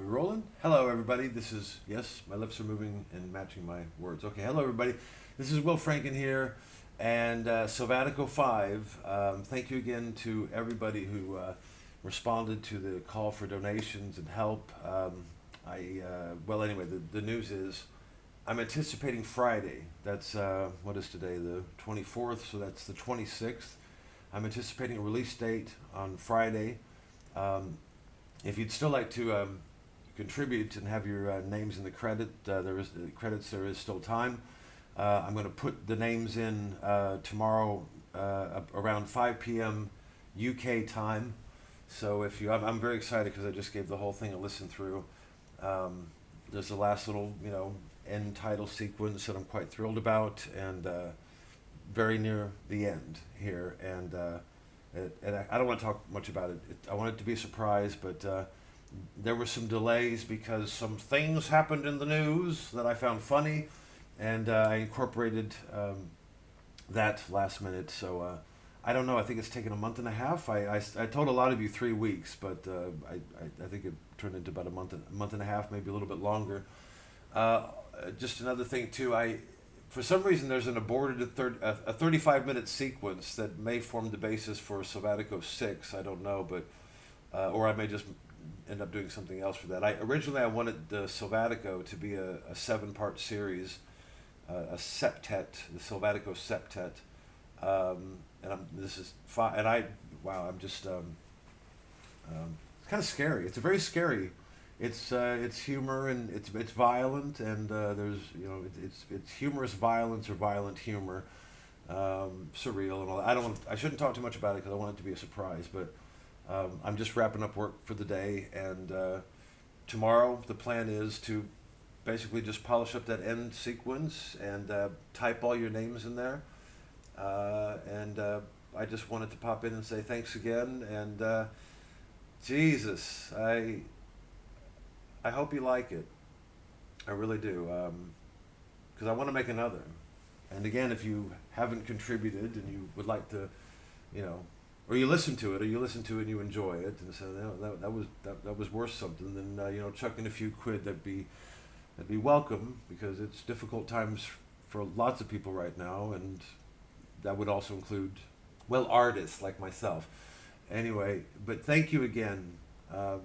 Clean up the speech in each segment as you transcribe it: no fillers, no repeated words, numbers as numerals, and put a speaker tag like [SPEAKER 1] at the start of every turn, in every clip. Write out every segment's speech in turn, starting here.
[SPEAKER 1] Are we rolling? Hello, everybody. This is, yes, my lips are moving and matching my words. Okay, hello, everybody. This is Will Franken here, and Selvatico 5. Thank you again to everybody who responded to the call for donations and help. Well, anyway, the news is I'm anticipating Friday. That's, what is today, the 24th, so that's the 26th. I'm anticipating a release date on Friday. If you'd still like to contribute and have your names in the credits. There is still time. I'm going to put the names in tomorrow around 5 p.m. UK time. So if you, I'm very excited because I just gave the whole thing a listen through. There's the last little, end title sequence that I'm quite thrilled about, and very near the end here. And I don't want to talk much about it. I want it to be a surprise, but there were some delays because some things happened in the news that I found funny, and I incorporated that last minute. So I don't know. I think it's taken a month and a half. I told a lot of you 3 weeks, but I think it turned into about a month and a half, maybe a little bit longer. Just another thing too. For some reason, there's an aborted a 35-minute sequence that may form the basis for Selvatico 6. I don't know, but or I may just end up doing something else for that. Originally I wanted the Selvatico to be a 7-part series, a septet, the Selvatico septet, this is five. And wow, I'm just it's kind of scary. It's a very scary. It's humor, and it's violent, and there's it's humorous violence or violent humor, surreal and all that. I shouldn't talk too much about it because I want it to be a surprise. But I'm just wrapping up work for the day, and tomorrow the plan is to basically just polish up that end sequence and type all your names in there, and I just wanted to pop in and say thanks again, and Jesus, I hope you like it. I really do, because I want to make another. And again, if you haven't contributed and you would like to, or you listen to it, and you enjoy it, and say that was worth something, then chuck in a few quid. That'd be welcome, because it's difficult times for lots of people right now, and that would also include, well, artists like myself. Anyway, but thank you again. To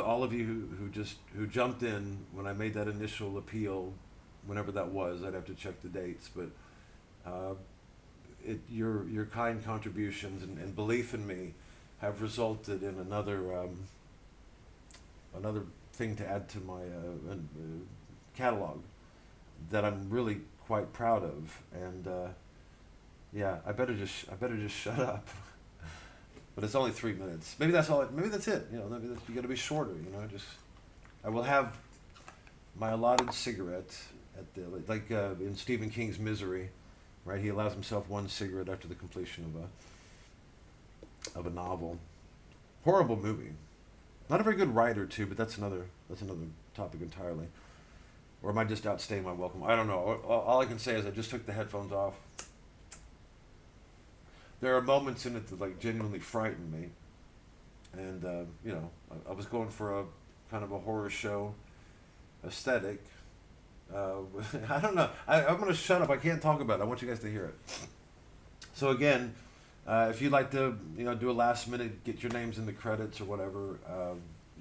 [SPEAKER 1] all of you who jumped in when I made that initial appeal, whenever that was. I'd have to check the dates, but your kind contributions and belief in me have resulted in another thing to add to my catalog that I'm really quite proud of. And yeah, I better just shut up. But it's only 3 minutes. Maybe that's all. Maybe that's it. Maybe you got to be shorter. I will have my allotted cigarette at the in Stephen King's Misery, right? He allows himself one cigarette after the completion of a novel. Horrible movie. Not a very good writer too, but that's another topic entirely. Or am I just outstaying my welcome? I don't know. All I can say is I just took the headphones off. There are moments in it that genuinely frighten me, and I was going for a kind of a horror show aesthetic. I don't know. I'm going to shut up. I can't talk about it. I want you guys to hear it. So again, if you'd like to do a last minute, get your names in the credits or whatever,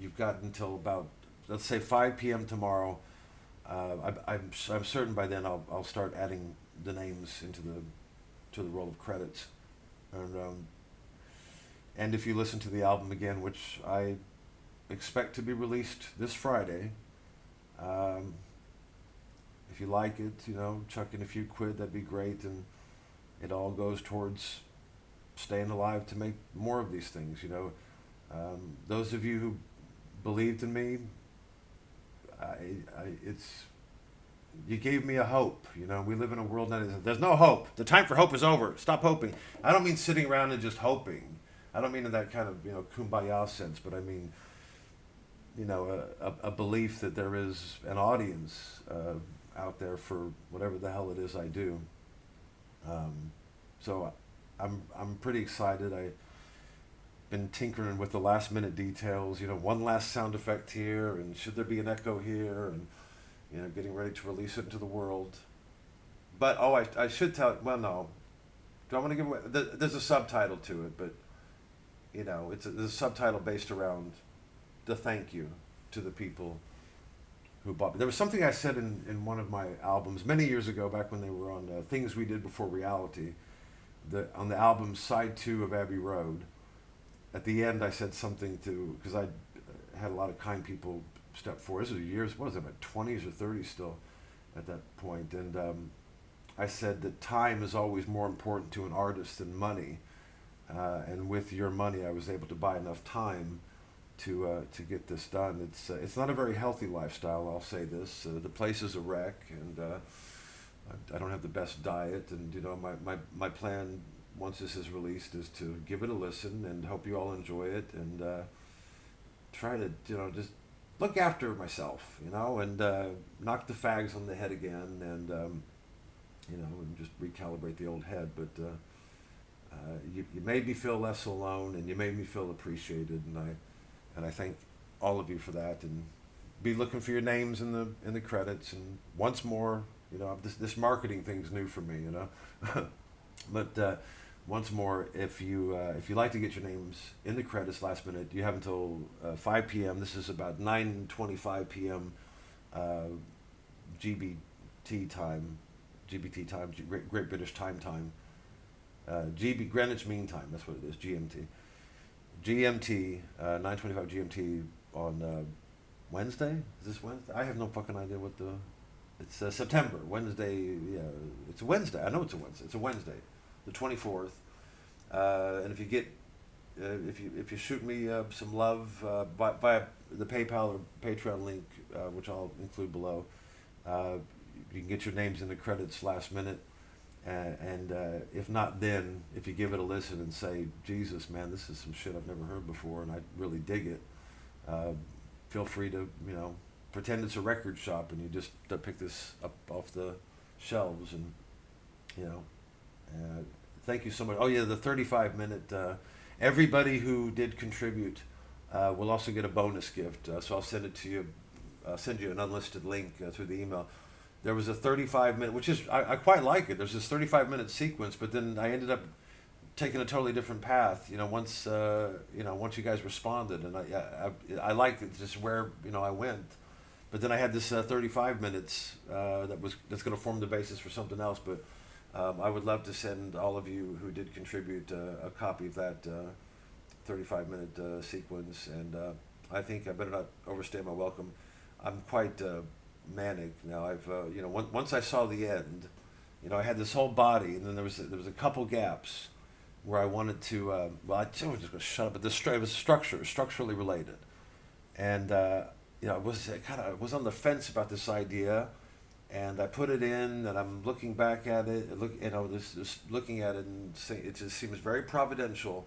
[SPEAKER 1] you've got until about, let's say, 5 p.m. tomorrow. I'm certain by then I'll start adding the names into the roll of credits. And if you listen to the album again, which I expect to be released this Friday, if you like it, chuck in a few quid, that'd be great, and it all goes towards staying alive to make more of these things. Those of you who believed in me, you gave me a hope. We live in a world now that there's no hope. The time for hope is over. Stop hoping. I don't mean sitting around and just hoping. I don't mean in that kind of kumbaya sense, but I mean a belief that there is an audience out there for whatever the hell it is I do. So I'm pretty excited. been tinkering with the last minute details. One last sound effect here, and should there be an echo here, and getting ready to release it into the world. But I should tell. Well, no. Do I want to give away? There's a subtitle to it, but there's a subtitle based around the thank you to the people who bought me. There was something I said in one of my albums many years ago, back when they were on Things We Did Before Reality, on the album Side 2 of Abbey Road. At the end, I said something because I had a lot of kind people step forward. This was years, what was it, my 20s or 30s still at that point. And I said that time is always more important to an artist than money. And with your money, I was able to buy enough time to get this done. It's not a very healthy lifestyle, I'll say this. The place is a wreck, and I don't have the best diet. And my plan, once this is released, is to give it a listen and hope you all enjoy it, and try to just look after myself, and knock the fags on the head again, and and just recalibrate the old head. But you made me feel less alone, and you made me feel appreciated, and I thank all of you for that. And be looking for your names in the credits. And once more, this marketing thing's new for me, but once more, if you like to get your names in the credits last minute, you have until 5 p.m. This is about 9:25 p.m. GBT time, Great British Time. Greenwich Mean Time, that's what it is, GMT. 9:25 GMT on Wednesday? Is this Wednesday? I have no fucking idea what it's September, Wednesday, yeah, it's a Wednesday, I know it's a Wednesday, the 24th, and if you get, if you shoot me some love via the PayPal or Patreon link, which I'll include below, you can get your names in the credits last minute. And if not, then if you give it a listen and say, Jesus, man, this is some shit I've never heard before, and I really dig it, feel free to pretend it's a record shop and you just pick this up off the shelves, and thank you so much. Oh yeah, the 35-minute. Everybody who did contribute will also get a bonus gift. So I'll send it to you. I'll send you an unlisted link through the email. There was a 35-minute, which is, I quite like it. There's this 35-minute sequence, but then I ended up taking a totally different path. Once you guys responded, and I liked it, just where I went. But then I had this 35 minutes that's going to form the basis for something else. But I would love to send all of you who did contribute a copy of that 35-minute sequence. And I think I better not overstay my welcome. I'm quite manic now. I've once I saw the end, I had this whole body, and then there was a couple gaps where I wanted to. I was just going to shut up. But it was structurally related, and I was on the fence about this idea, and I put it in, and I'm looking back at it, looking at it, and it just seems very providential,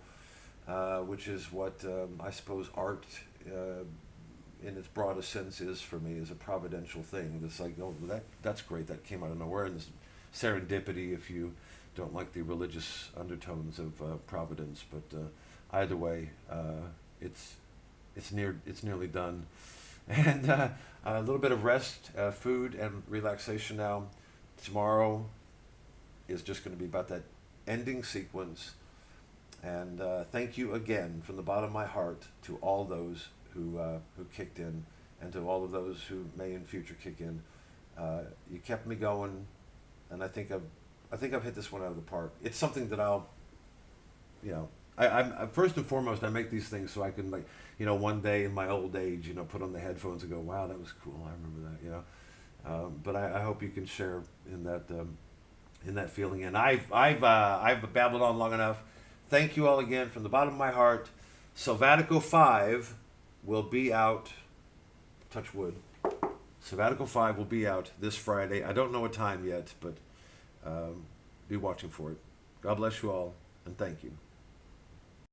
[SPEAKER 1] which is what I suppose art. In its broadest sense is for me, is a providential thing. It's like, oh, that's great, that came out of nowhere, and this serendipity if you don't like the religious undertones of providence. But either way, it's nearly done, and a little bit of rest, food, and relaxation now. Tomorrow is just going to be about that ending sequence, and thank you again from the bottom of my heart to all those who kicked in, and to all of those who may in future kick in. You kept me going, and I think I've hit this one out of the park. It's something that I'm first and foremost, I make these things so I can, one day in my old age, put on the headphones and go, wow, that was cool, I remember that, But I hope you can share in that feeling. And I've babbled on long enough. Thank you all again from the bottom of my heart. Selvatico 5 will be out, touch wood, Selvatico 5 will be out this Friday. I don't know a time yet, but be watching for it. God bless you all, and thank you.